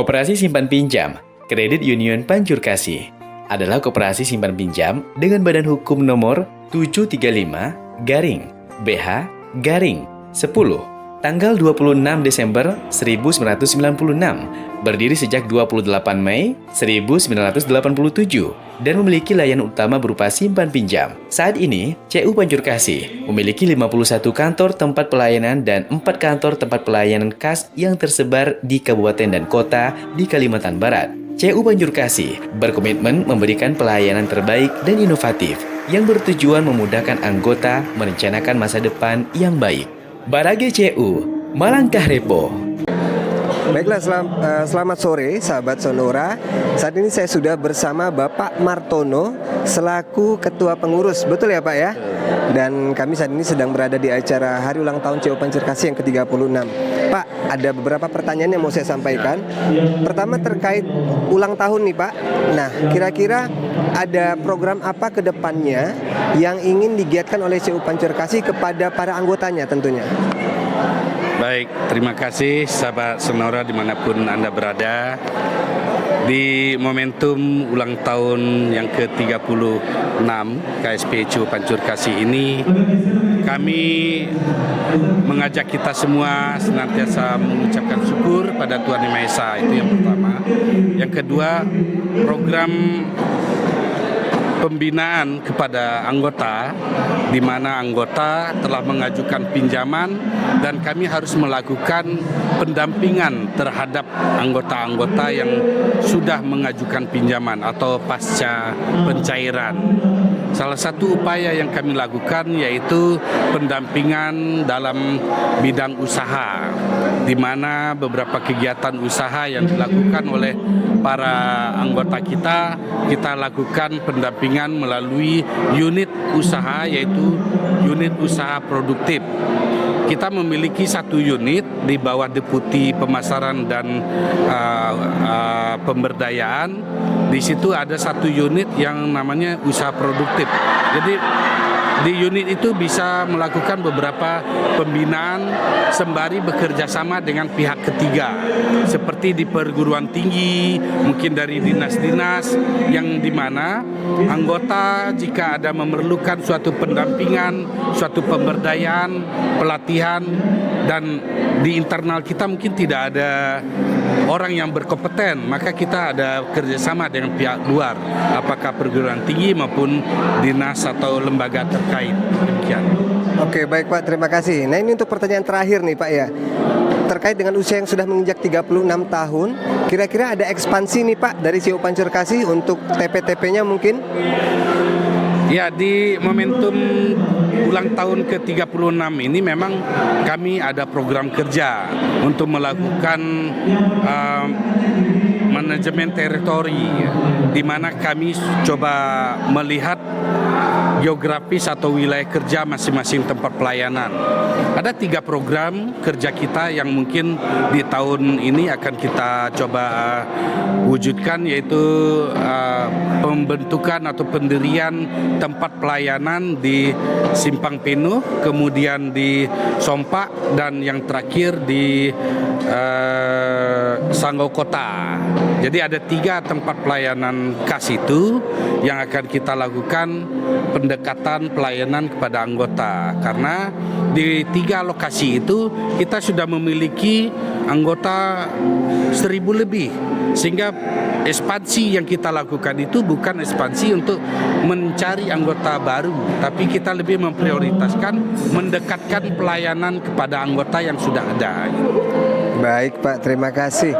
Koperasi Simpan Pinjam Kredit Union Pancur Kasih adalah koperasi simpan pinjam dengan badan hukum nomor 735 garing BH garing 10 tanggal 26 Desember 1996, berdiri sejak 28 Mei 1987 dan memiliki layanan utama berupa simpan pinjam. Saat ini, CU Pancur Kasih memiliki 51 kantor tempat pelayanan dan 4 kantor tempat pelayanan kas yang tersebar di kabupaten dan kota di Kalimantan Barat. CU Pancur Kasih berkomitmen memberikan pelayanan terbaik dan inovatif yang bertujuan memudahkan anggota merencanakan masa depan yang baik. Barage CU, Malangkah Repo. Baiklah, selamat sore sahabat Sonora. Saat ini saya sudah bersama Bapak Martono selaku Ketua Pengurus, betul ya Pak ya? Dan kami saat ini sedang berada di acara Hari Ulang Tahun CU Pancur Kasih yang ke-36. Pak, ada beberapa pertanyaan yang mau saya sampaikan. Pertama terkait ulang tahun nih Pak. Nah, kira-kira ada program apa ke depannya yang ingin digiatkan oleh CU Pancur Kasih kepada para anggotanya tentunya? Baik, terima kasih sahabat Sonora dimanapun Anda berada. Di momentum ulang tahun yang ke-36 KSP CU Pancur Kasih ini, kami mengajak kita semua senantiasa mengucapkan syukur pada Tuhan Yang Maha Esa, itu yang pertama. Yang kedua, program pembinaan kepada anggota, di mana anggota telah mengajukan pinjaman dan kami harus melakukan pendampingan terhadap anggota-anggota yang sudah mengajukan pinjaman atau pasca pencairan. Salah satu upaya yang kami lakukan yaitu pendampingan dalam bidang usaha, di mana beberapa kegiatan usaha yang dilakukan oleh para anggota kita lakukan pendampingan melalui unit usaha, yaitu unit usaha produktif. Kita memiliki satu unit di bawah Deputi Pemasaran dan Pemberdayaan. Di situ ada satu unit yang namanya usaha produktif. Jadi di unit itu bisa melakukan beberapa pembinaan sembari bekerja sama dengan pihak ketiga, seperti di perguruan tinggi, mungkin dari dinas-dinas, yang dimana anggota jika ada memerlukan suatu pendampingan, suatu pemberdayaan, pelatihan, dan di internal kita mungkin tidak ada orang yang berkompeten, maka kita ada kerjasama dengan pihak luar, apakah perguruan tinggi maupun dinas atau lembaga terkait. Demikian. Oke, baik Pak, terima kasih. Nah, ini untuk pertanyaan terakhir nih Pak ya. Terkait dengan usia yang sudah menginjak 36 tahun, kira-kira ada ekspansi nih Pak dari CU Pancur Kasih untuk TP-TP-nya mungkin? Ya, di momentum ulang tahun ke-36 ini memang kami ada program kerja untuk melakukan manajemen teritori, di mana kami coba melihat geografis atau wilayah kerja masing-masing tempat pelayanan. Ada 3 program kerja kita yang mungkin di tahun ini akan kita coba wujudkan, yaitu pembentukan atau pendirian tempat pelayanan di Simpang Penuh, kemudian di Sompak, dan yang terakhir di Sanggau Kota. Jadi ada 3 tempat pelayanan kas itu yang akan kita lakukan pendekatan pelayanan kepada anggota, karena di 3 lokasi itu kita sudah memiliki anggota 1.000 lebih, sehingga ekspansi yang kita lakukan itu bukan ekspansi untuk mencari anggota baru, tapi kita lebih memprioritaskan mendekatkan pelayanan kepada anggota yang sudah ada. Baik Pak, terima kasih.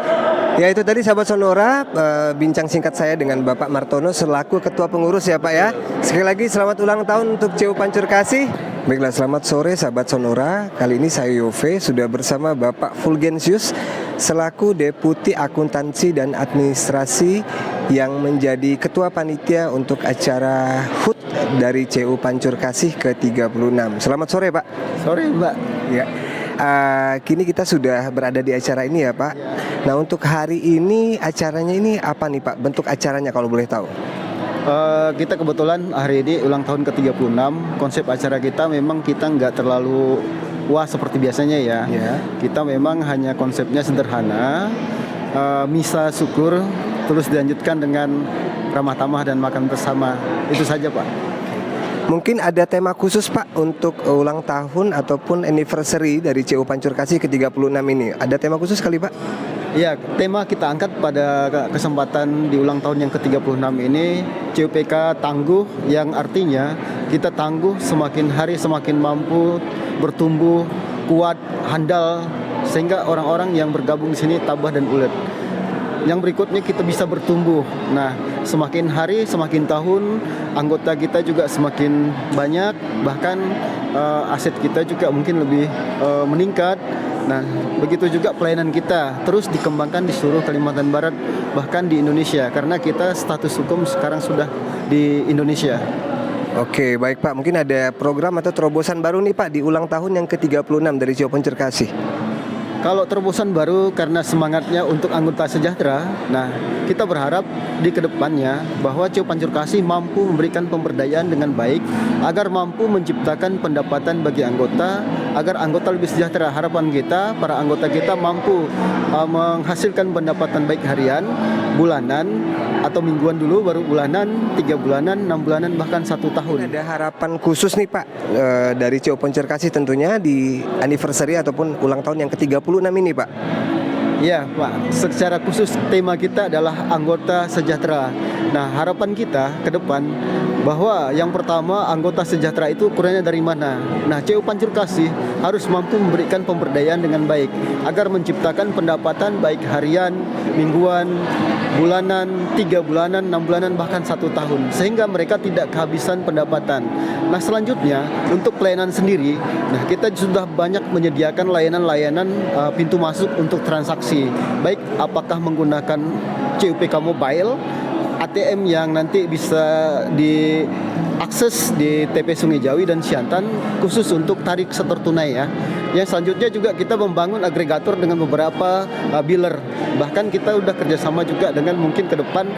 Ya, itu tadi sahabat Sonora, bincang singkat saya dengan Bapak Martono selaku Ketua Pengurus ya Pak ya. Sekali lagi selamat ulang tahun untuk CU Pancur Kasih. Baiklah, selamat sore sahabat Sonora. Kali ini saya Yove sudah bersama Bapak Fulgensius selaku Deputi Akuntansi dan Administrasi yang menjadi Ketua Panitia untuk acara HUT dari CU Pancur Kasih ke-36. Selamat sore Pak. Sore Mbak. Ya. Kini kita sudah berada di acara ini ya Pak. Nah, untuk hari ini acaranya ini apa nih Pak? Bentuk acaranya kalau boleh tahu? Kita kebetulan hari ini ulang tahun ke-36. Konsep acara kita memang kita nggak terlalu wah seperti biasanya ya. Ya. Kita memang hanya konsepnya sederhana. misa syukur, terus dilanjutkan dengan ramah tamah dan makan bersama. Itu saja Pak. Mungkin ada tema khusus Pak untuk ulang tahun ataupun anniversary dari CU Pancur Kasih ke-36 ini. Ada tema khusus kali Pak? Ya, tema kita angkat pada kesempatan di ulang tahun yang ke-36 ini CUPK Tangguh, yang artinya kita tangguh semakin hari semakin mampu bertumbuh, kuat, handal, sehingga orang-orang yang bergabung di sini tabah dan ulet. Yang berikutnya kita bisa bertumbuh. Nah, semakin hari semakin tahun anggota kita juga semakin banyak, bahkan aset kita juga mungkin lebih meningkat. Nah, begitu juga pelayanan kita terus dikembangkan di seluruh Kalimantan Barat, bahkan di Indonesia, karena kita status hukum sekarang sudah di Indonesia. Oke, baik Pak. Mungkin ada program atau terobosan baru nih Pak di ulang tahun yang ke-36 dari CU Pancur Kasih. Kalau terobosan baru karena semangatnya untuk anggota sejahtera, nah kita berharap di kedepannya bahwa CU Pancur Kasih mampu memberikan pemberdayaan dengan baik agar mampu menciptakan pendapatan bagi anggota, agar anggota lebih sejahtera. Harapan kita, para anggota kita mampu menghasilkan pendapatan baik harian, bulanan, atau mingguan dulu, baru bulanan, 3 bulanan, 6 bulanan, bahkan 1 tahun. Ada harapan khusus nih Pak dari CU Pancur Kasih tentunya di anniversary ataupun ulang tahun yang ke-36 ini Pak. Ya Pak, secara khusus tema kita adalah anggota sejahtera. Nah, harapan kita ke depan bahwa yang pertama, anggota sejahtera itu ukurannya dari mana? Nah, CU Pancur Kasih harus mampu memberikan pemberdayaan dengan baik agar menciptakan pendapatan baik harian, mingguan, bulanan, 3 bulanan, 6 bulanan, bahkan 1 tahun, sehingga mereka tidak kehabisan pendapatan. Nah, selanjutnya untuk pelayanan sendiri, nah kita sudah banyak menyediakan layanan-layanan pintu masuk untuk transaksi, baik apakah menggunakan CUPK Mobile, ATM yang nanti bisa diakses di TP Sungai Jawi dan Siantan khusus untuk tarik setor tunai ya. Yang selanjutnya juga kita membangun agregator dengan beberapa biller. Bahkan kita udah kerjasama juga dengan mungkin ke depan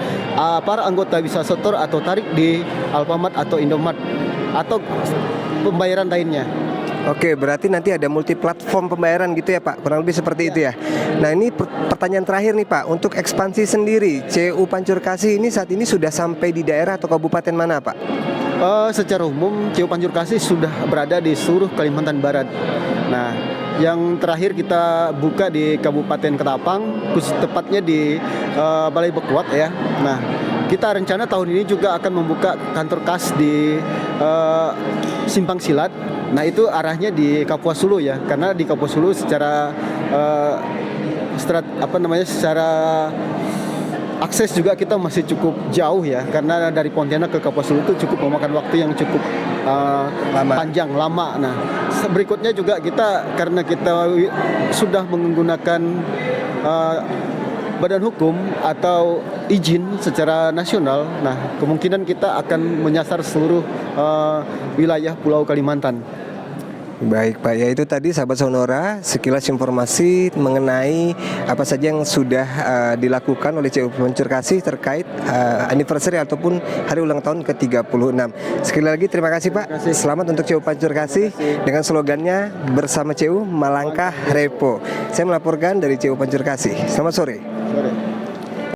para anggota bisa setor atau tarik di Alfamart atau Indomaret atau pembayaran lainnya. Oke, berarti nanti ada multi platform pembayaran gitu ya Pak, kurang lebih seperti itu ya. Nah, ini pertanyaan terakhir nih Pak, untuk ekspansi sendiri CU Pancur Kasih ini saat ini sudah sampai di daerah atau kabupaten mana Pak? Secara umum CU Pancur Kasih sudah berada di seluruh Kalimantan Barat. Nah, yang terakhir kita buka di Kabupaten Ketapang, khusus tepatnya di Balai Bekuat ya. Nah, kita rencana tahun ini juga akan membuka kantor kas di Simpang Silat. Nah, itu arahnya di Kapuas Hulu ya, karena di Kapuas Hulu secara secara akses juga kita masih cukup jauh ya, karena dari Pontianak ke Kapuas Hulu itu cukup memakan waktu yang cukup panjang, lama. Nah, berikutnya juga kita, karena kita sudah menggunakan badan hukum atau izin secara nasional, nah kemungkinan kita akan menyasar seluruh wilayah Pulau Kalimantan. Baik Pak, ya itu tadi sahabat Sonora sekilas informasi mengenai apa saja yang sudah dilakukan oleh CU Pancur Kasih terkait anniversary ataupun hari ulang tahun ke-36. Sekali lagi terima kasih Pak. Selamat untuk CU Pancur Kasih dengan slogannya bersama CU Malangkah Repo. Saya melaporkan dari CU Pancur Kasih. Selamat sore.